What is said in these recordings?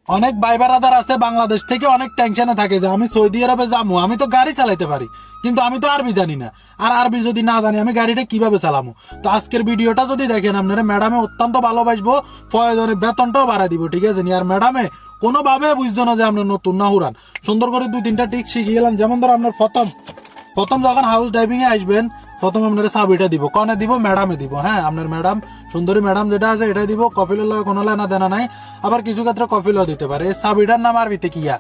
অনেক ভাই ব্রাদার আছে বাংলাদেশ থেকে অনেক টেনশনে থাকে যে আমি সৌদি আরবে যাবো, আমি তো গাড়ি চালাইতে পারি কিন্তু আমি তো আরবি জানি না, আর আরবি যদি না জানি আমি গাড়িটা কিভাবে চালামো। তো আজকের ভিডিওটা যদি দেখেন আপনারা ম্যাডামে অত্যন্ত ভালোবাসবো, প্রয়োজনে বেতনটাও বাড়াই দিব, ঠিক আছে নি। আর ম্যাডামে কোনোভাবে বুঝতো না যে আপনার নতুন না হুরান, সুন্দর করে 2-3টা টিক শিখিয়ে গেলাম। যেমন ধরো আপনার প্রথম প্রথম যখন হাউস ড্রাইভিং এ আসবেন, প্রথম আপনার চাবিটা দিব, কনে দিব, ম্যাডামে দিব। হ্যাঁ, আপনার ম্যাডাম সুন্দরী ম্যাডাম যেটা আছে এটাই দিব, কফিলের লগে কোনো লেনা দেনা নাই। আবার কিছু ক্ষেত্রে কফিলও দিতে পারে। এই চাবিটার নাম আরবিতে কিয়া,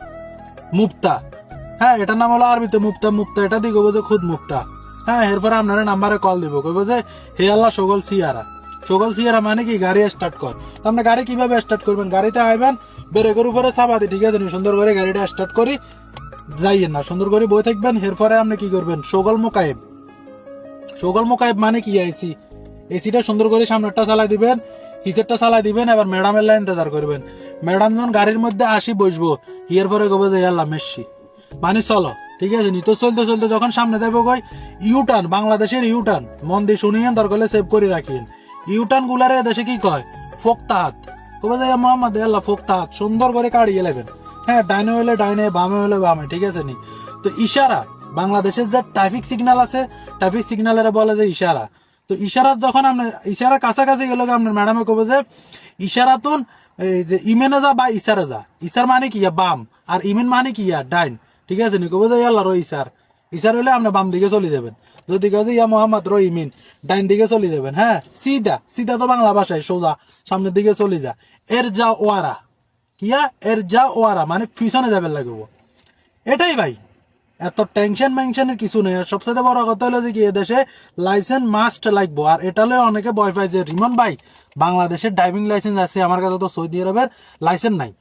মুক্তা। হ্যাঁ, এটার নাম হলো আরবিতে মুক্তা। মুক্তা এটা দিয়ে কইবো যে খুদ মুক্তা। হ্যাঁ, এরপরে আপনারা নাম্বারে কল দিব, কইবো যে হে আল্লাহ সগল সিয়ারা। সগল সিয়ারা মানে কি, গাড়ি স্টার্ট কর। তো আপনি গাড়ি কিভাবে স্টার্ট করবেন, গাড়িতে আইবেন, ব্রেকের উপরে চাপা দি, ঠিক আছে সুন্দর করে গাড়িটা স্টার্ট করি যাইয়েন না, সুন্দর করে বই থাকবেন। এরপরে আপনি কি করবেন, সগল মোকায়েব। সগল মোকায়েব মানে কি, আইসি এসিটা সুন্দর করে সামনেরটা চালাই দিবেন, হিচেরটা চালাই দিবেন, এবার ম্যাডামের লাইন ইন্তজার করবেন। ম্যাডাম যখন গাড়ির মধ্যে আসি বসবো, এর পরে কবে যে আল্লাহ মেসি মানে চলো, ঠিক আছে নি। তো চলতে চলতে যখন সামনে যাবো কই ইউটার্ন, বাংলাদেশের ইউটার্ন, মন দিয়ে শুনিয়েন, দরকার হলে সেভ করে রাখিয়েন। ইউটার্ন গুলারে দেশে কি কয়, ফোকতাহাত। কবে যে মোহাম্মদ আল্লাহ ফোকতাহাত, সুন্দর করে কাড়িয়ে নেবেন। হ্যাঁ, ডাইনে হইলে ডাইনে, বামে হইলে বামে, ঠিক আছে নি। তো ইশারা, বাংলাদেশের যে ট্রাফিক সিগন্যাল আছে, ট্রাফিক সিগন্যালের বলে যে ইশারা। তো ইশারা যখন আপনি ইশারার কাছাকাছি গেলে আপনার ম্যাডামে কবে যে ইশারাতুন, এই যে ইমেনে যা বা ইশারা যা। ইশার মানে কি, বাম, আর ইমেন মানে কি, ডাইন, ঠিক আছে নি। কবে যে আল্লাহ রো ইশার, ইশার হইলে আপনি বাম দিকে চলে যাবেন। যদি কাজে ইয়া মোহাম্মদ রো ইমিন, ডাইন দিকে চলে যাবেন। হ্যাঁ, সিধা, সিধা তো বাংলা ভাষায় সোজা সামনের দিকে চলে যা। এর যা ওয়ারা কিয়া, এর যা ওয়ারা মানে পিছনে যাবেন লাগবো, এটাই ভাই। এত টেনশন মেনশনের কিছু নেই। আর সবচেয়ে বড় কথা হলো যে কি, এদেশে লাইসেন্স মাস্ট লাগবো। আর এটা হলে অনেকে ভয় পায় যে রিমন ভাই বাংলাদেশের ড্রাইভিং লাইসেন্স আছে, আমার কাছে তো সৌদি আরবের লাইসেন্স নাই,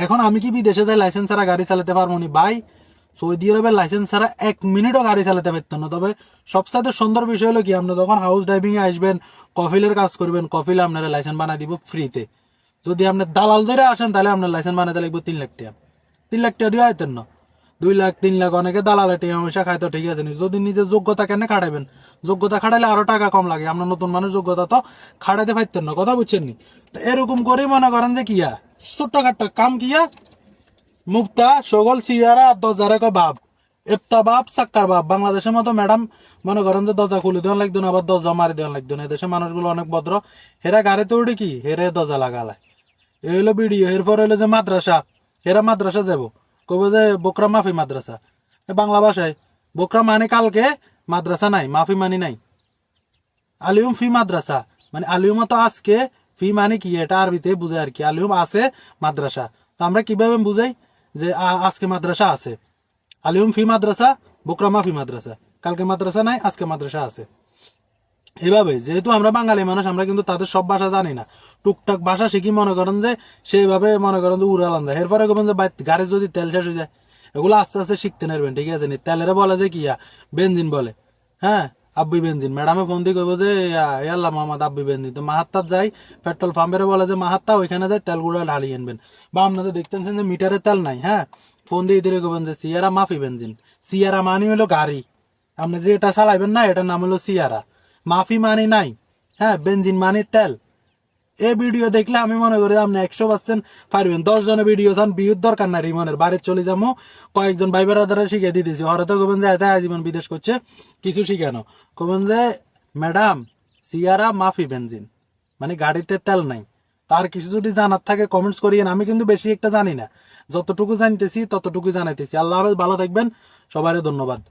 এখন আমি কি বিদেশে যাই লাইসেন্স ছাড়া গাড়ি চালাতে পারবো নি? ভাই, সৌদি আরবের লাইসেন্স ছাড়া 1 মিনিটও গাড়ি চালাতে পারতেন না। তবে সবচেয়ে সুন্দর বিষয় হলো কি, আপনি যখন হাউস ড্রাইভিং এ আসবেন, কফিলের কাজ করবেন, কফিলে আপনারা লাইসেন্স বানাই দিব ফ্রিতে। যদি আপনি দালাল ধরে আসেন তাহলে আপনার লাইসেন্স বানাতে লাগবে 3 লাখ টাকা। 3 লাখ টাকা দিয়ে আইতেন না, 2 লাখ 3 লাখ, অনেকে দালালে টিয়া পয়সা খাইতো, ঠিক আছে নি। যদি নিজের যোগ্যতা কেন খাটাইবেন, যোগ্যতা খাটাইলে আরো টাকা কম লাগে। আপনার নতুন মানুষ যোগ্যতা তো খাটাইতে পারতেন না, কথা বুঝছেন নি। তো এরকম করেই মনে করেন যে কিয়া ছোট্টখাট্ট কাম কিয়া, মুক্তা, সগল সিয়ারা, 10,000 কয় বাপ, এফতা বাপ, সাক্কার বাপ। বাংলাদেশের মতো ম্যাডাম মনে করেন যে দরজা খুলে দেওয়া লাগতো না, আবার দরজা মারি দেওয়া লাগতো না। এদেশের মানুষগুলো অনেক ভদ্র, হেরা গাড়িতে উঠে কি হেরে দরজা লাগালায়। এই হলো ভিডিও। এরপর হইলো যে মাদ্রাসা, এরা মাদ্রাসা যাব, কবে যে বোকরা মাফি মাদ্রাসা। বাংলা ভাষায় বোকরা মানে কালকে, মাদ্রাসা নাই, মাফি মানে নাই। আলিউম ফি মাদ্রাসা মানে আলিউমা তো আজকে, ফি মানে কি এটা আরবিতে বুঝে আর কি, আলিউম আছে মাদ্রাসা। তো আমরা কিভাবে বুঝাই যে আজকে মাদ্রাসা আছে, আলিউম ফি মাদ্রাসা, বোকরা মাফি মাদ্রাসা। কালকে মাদ্রাসা নাই, আজকে মাদ্রাসা আছে। এভাবে যেহেতু আমরা বাঙালি মানুষ, আমরা কিন্তু তাদের সব ভাষা জানি না, টুকটাক ভাষা শিখি, মনে করেন যে সেইভাবে মনে করেন যে উড়ালাম যায়। এরপরে কবেন যে গাড়ি যদি তেল শেষ হয়ে যায়, এগুলো আস্তে আস্তে শিখতে নেবেন, ঠিক আছে নি। তেলের বলে যে কিয়া বেঞ্জিন বলে। হ্যাঁ, আব্বি বেঞ্জিন। ম্যাডামে ফোন দিয়ে কইব যে আল্লাহ মোহাম্মদ আব্বি বেঞ্জিন। তো মাহাত্তার যাই, পেট্রোল পাম্পের বলে যে মাহাত্তা, ওইখানে যাই তেলগুলো ঢালিয়ে আনবেন। বা আপনাদের দেখতেছেন যে মিটারে তেল নাই, হ্যাঁ, ফোন দিয়ে দিয়ে কবেন যে সিয়ারা মাফি বেঞ্জিন। সিয়ারা মানে হলো গাড়ি, আপনি যে এটা চালাইবেন না, এটার নাম হলো সিয়ারা। মাফি মানে নাই, হ্যাঁ, বেঞ্জিন মানে তেল। এই ভিডিও দেখলে আমি মনে করি আপনি 100% পারবেন। 10 জনের ভিডিও চান, বিয়ের দরকার নাই, রিমনের বাইরে চলে যাবো, কয়েকজন ভাই বেড়াদারা শিখে দিতেছি। ওরা তো কবেন যে এত আজীবন বিদেশ করছে, কিছু শিখানো। কবেন যে ম্যাডাম সিয়ারা মাফি বেঞ্জিন মানে গাড়িতে তেল নাই। তার কিছু যদি জানার থাকে কমেন্টস করিয়েন, আমি কিন্তু বেশি একটা জানি না, যতটুকু জানতেছি ততটুকু জানাইতেছি। আল্লাহ হাফেজ, ভালো থাকবেন, সবাই ধন্যবাদ।